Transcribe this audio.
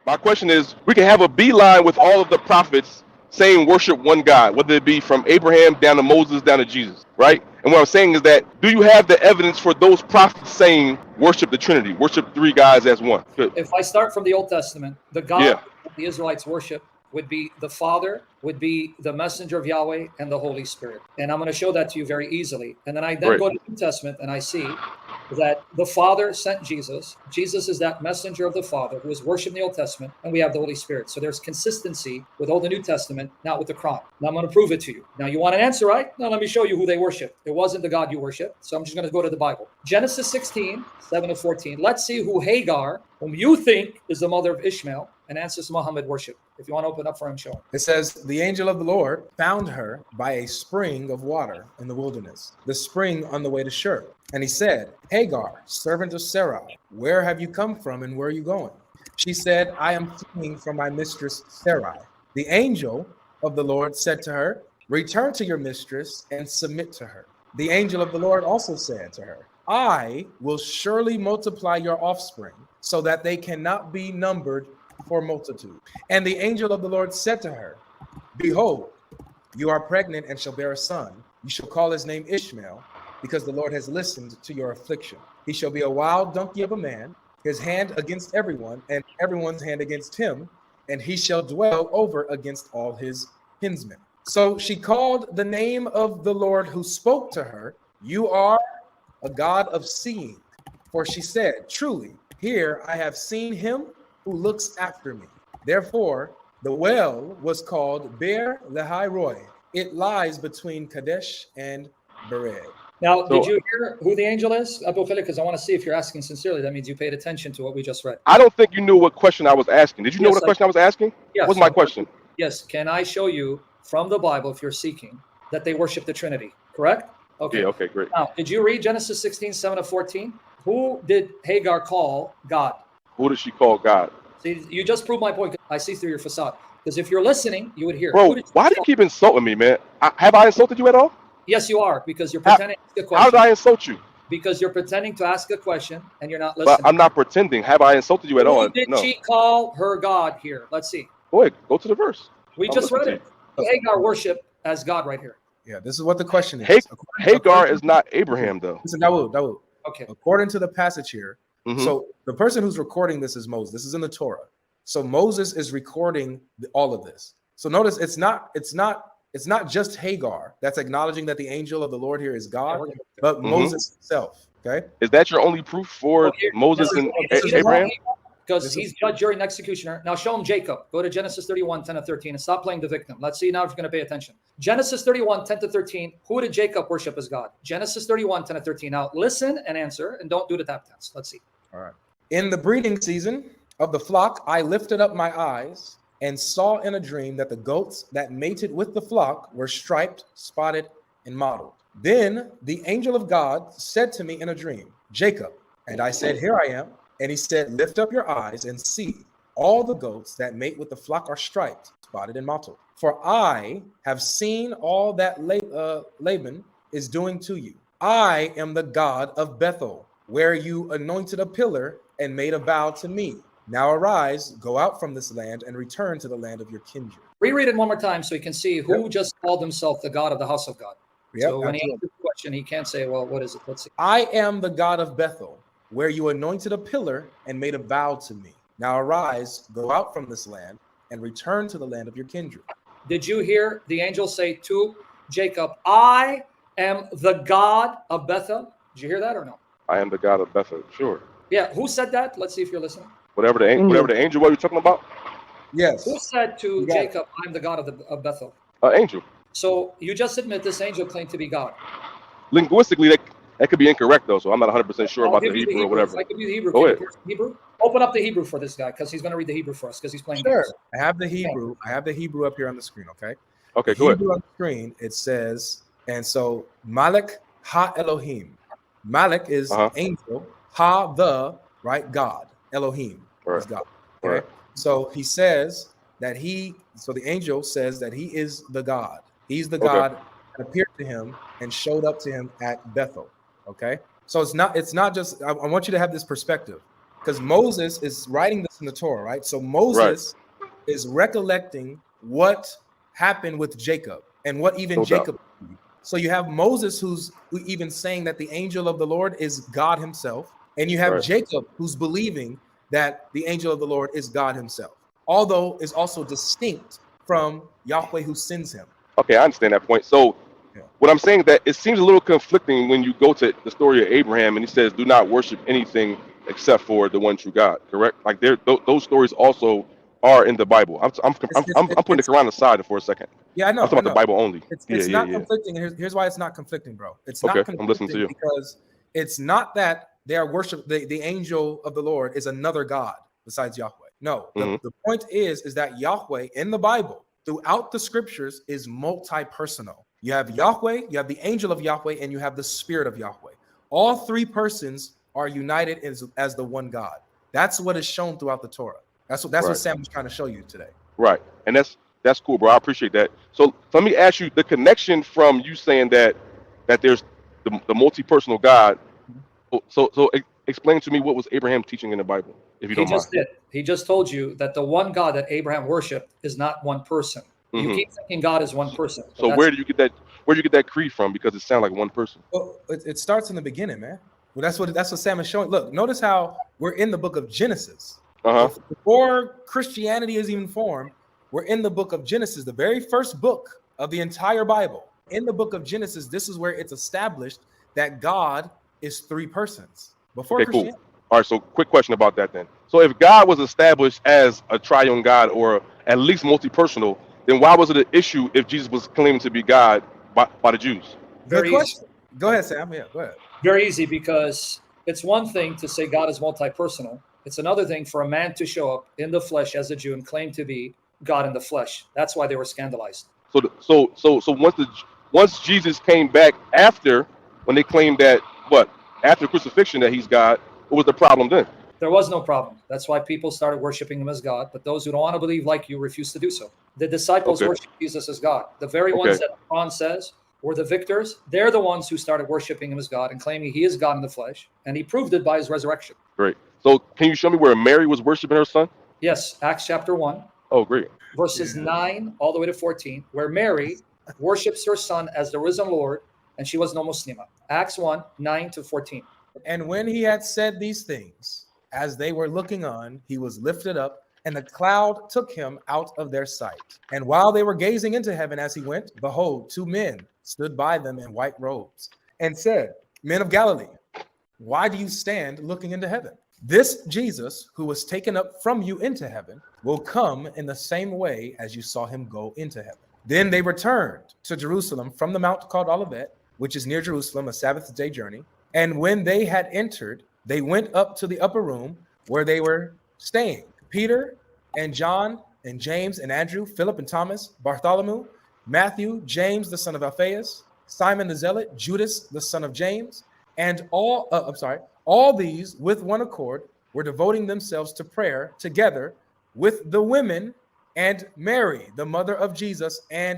My question is, we can have a beeline with all of the prophets saying worship one God, whether it be from Abraham down to Moses down to Jesus, right? And what I'm saying is that, do you have the evidence for those prophets saying worship the Trinity, worship three guys as one? Good. If I start from the Old Testament, the God Yeah. the Israelites worship would be the Father, would be the messenger of Yahweh, and the Holy Spirit. And I'm going to show that to you very easily. And then I Great. go to the New Testament and I see that the Father sent Jesus. Jesus is that messenger of the Father who is worshipped in the Old Testament, and we have the Holy Spirit. So there's consistency with Old and New Testament, not with the Quran. Now I'm going to prove it to you. Now you want an answer, right? Now let me show you who they worship. It wasn't the God you worship. So I'm just going to go to the Bible. Genesis 16, 7 to 14. Let's see who Hagar, whom you think is the mother of Ishmael, and ancestors Muhammad worship. If you want to open up for him, show him. It says, the angel of the Lord found her by a spring of water in the wilderness, the spring on the way to Shur. And he said, Hagar, servant of Sarai, where have you come from and where are you going? She said, I am fleeing from my mistress Sarai. The angel of the Lord said to her, return to your mistress and submit to her. The angel of the Lord also said to her, I will surely multiply your offspring so that they cannot be numbered for multitude. And the angel of the Lord said to her, behold, you are pregnant and shall bear a son. You shall call his name Ishmael, because the Lord has listened to your affliction. He shall be a wild donkey of a man, his hand against everyone, and everyone's hand against him, and he shall dwell over against all his kinsmen. So she called the name of the Lord who spoke to her, you are a God of seeing. For she said, truly, here I have seen him who looks after me. Therefore, the well was called Beer Lahai Roy. It lies between Kadesh and Bered. Now, did you hear who the angel is, Abu Khalid? Because I want to see if you're asking sincerely. That means you paid attention to what we just read. I don't think you knew what question I was asking. Did you know what question I was asking? Yes. What's my question? Yes. Can I show you from the Bible, if you're seeking, that they worship the Trinity? Correct? Okay. Yeah, okay, great. Now, did you read Genesis 16, 7 to 14? Who did Hagar call God? Who did she call God? See, you just proved my point. I see through your facade. Because if you're listening, you would hear. Bro, why do you keep insulting me, man? Have I insulted you at all? Yes, you are, because you're pretending to ask a question. How did I insult you? Because you're pretending to ask a question and you're not listening. But I'm not pretending. Have I insulted you at all? Who did she call her God here? Let's see. Go ahead. Go to the verse. We just read it. Hagar worship as God right here. Yeah, this is what the question is. Hagar is not Abraham, though. Listen, Dawood. Okay. According to the passage here, so the person who's recording this is Moses. This is in the Torah. So Moses is recording all of this. So notice it's not just Hagar that's acknowledging that the angel of the Lord here is God, but Moses himself. Okay. Is that your only proof for Moses and Abraham? Because he's judge, jury, and executioner. Now show him Jacob. Go to Genesis 31, 10 to 13, and stop playing the victim. Let's see now if you're going to pay attention. Genesis 31, 10 to 13. Who did Jacob worship as God? Genesis 31, 10 to 13. Now listen and answer, and don't do the tap test. Let's see. All right. In the breeding season of the flock, I lifted up my eyes and saw in a dream that the goats that mated with the flock were striped, spotted, and mottled. Then the angel of God said to me in a dream, Jacob. And I said, here I am. And he said, lift up your eyes and see. All the goats that mate with the flock are striped, spotted, and mottled. For I have seen all that Laban is doing to you. I am the God of Bethel, where you anointed a pillar and made a vow to me. Now arise, go out from this land and return to the land of your kindred. Reread it one more time so you can see who just called himself the God of the house of God. So when he answers the question, he can't say, well, what is it? Let's see. I am the God of Bethel, where you anointed a pillar and made a vow to me. Now arise, go out from this land and return to the land of your kindred. Did you hear the angel say to Jacob, I am the God of Bethel? Did you hear that or no? I am the God of Bethel. Sure. Yeah. Who said that? Let's see if you're listening. Whatever the angel what you're talking about? Yes. Who said to Jacob, I'm the God of Bethel? Angel. So you just admit this angel claimed to be God. Linguistically, that could be incorrect, though, so I'm not 100% sure about the Hebrew or whatever. I could be the Hebrew. Go ahead. Hebrew? Open up the Hebrew for this guy, because he's going to read the Hebrew for us, because he's playing Sure. games. I have the Hebrew. I have the Hebrew up here on the screen, okay? Okay, go ahead. Hebrew on the screen, it says, and so Malek ha Elohim. Malek is angel, ha the, right, God. Elohim is God. Okay? Right. So he says that so the angel says that he is the God. He's the God that appeared to him and showed up to him at Bethel. Okay, so it's not just. I want you to have this perspective. because Moses is writing this in the Torah, right? So Right. Moses is recollecting what happened with Jacob and what even No doubt. Jacob. So you have Moses who's even saying that the angel of the Lord is God himself, and you have Right. Jacob who's believing that the angel of the Lord is God himself, although is also distinct from Yahweh who sends him. Okay, I understand that point. So Yeah. what I'm saying is that it seems a little conflicting when you go to the story of Abraham and he says, "Do not worship anything except for the one true God." Correct? Like those stories also are in the Bible. I'm putting the Quran aside for a second. Yeah, I I'm talking know, I about the know. Bible only. Yeah, It's yeah, not yeah. conflicting. Here's why it's not conflicting, bro. It's Okay, not I'm listening to conflicting you. because it's not that they are worship. The angel of the Lord is another God besides Yahweh. No, Hmm. the point is that Yahweh in the Bible throughout the scriptures is multi-personal. You have Yahweh, you have the angel of Yahweh, and you have the spirit of Yahweh. All three persons are united as the one God. That's what is shown throughout the Torah. That's what Right, Sam was trying to show you today. right, and that's cool, bro. I appreciate that. So let me ask you the connection from you saying that there's the multi-personal God. So explain to me what was Abraham teaching in the Bible, if you He don't mind. just did. He just told you that the one God that Abraham worshipped is not one person. You Hmm. keep thinking God is one person, but So that's where do you get that creed from? Because it sounds like one person. Well, it starts in the beginning, man. Well, that's what Sam is showing. Look, notice how we're in the book of Genesis. Uh huh. Before Christianity is even formed, we're in the book of Genesis, the very first book of the entire Bible. In the book of Genesis, this is where it's established that God is three persons. Before Okay, cool. Christianity, All right, so quick question about that then. So if God was established as a triune God or at least multi-personal, then why was it an issue if Jesus was claiming to be God by the Jews? good very easy. question. Go ahead, Sam. Yeah, go ahead. Very easy because it's one thing to say God is multi-personal. It's another thing for a man to show up in the flesh as a Jew and claim to be God in the flesh. That's why they were scandalized. So once Jesus came back after when they claimed that what after crucifixion that he's God, what was the problem then? There was no problem. That's why people started worshiping him as God. But those who don't want to believe like you refuse to do so. The disciples Okay, worship Jesus as God. The very ones okay, that Quran says were the victors. They're the ones who started worshiping him as God and claiming he is God in the flesh. And he proved it by his resurrection. great. So can you show me where Mary was worshiping her son? Yes, Acts chapter 1, Oh, great. verses 9 all the way to 14, where Mary worships her son as the risen Lord, and she was no Muslima. Acts 1, 9 to 14. And when he had said these things, as they were looking on, he was lifted up, and the cloud took him out of their sight. And while they were gazing into heaven as he went, behold, two men stood by them in white robes, and said, Men of Galilee, why do you stand looking into heaven? This Jesus, who was taken up from you into heaven, will come in the same way as you saw him go into heaven. Then they returned to Jerusalem from the mount called Olivet, which is near Jerusalem, a Sabbath day journey. And when they had entered, they went up to the upper room where they were staying. Peter and John and James and Andrew, Philip and Thomas, Bartholomew, Matthew, James the son of Alphaeus, Simon the Zealot, Judas the son of James, and all these with one accord were devoting themselves to prayer together with the women and Mary, the mother of Jesus, and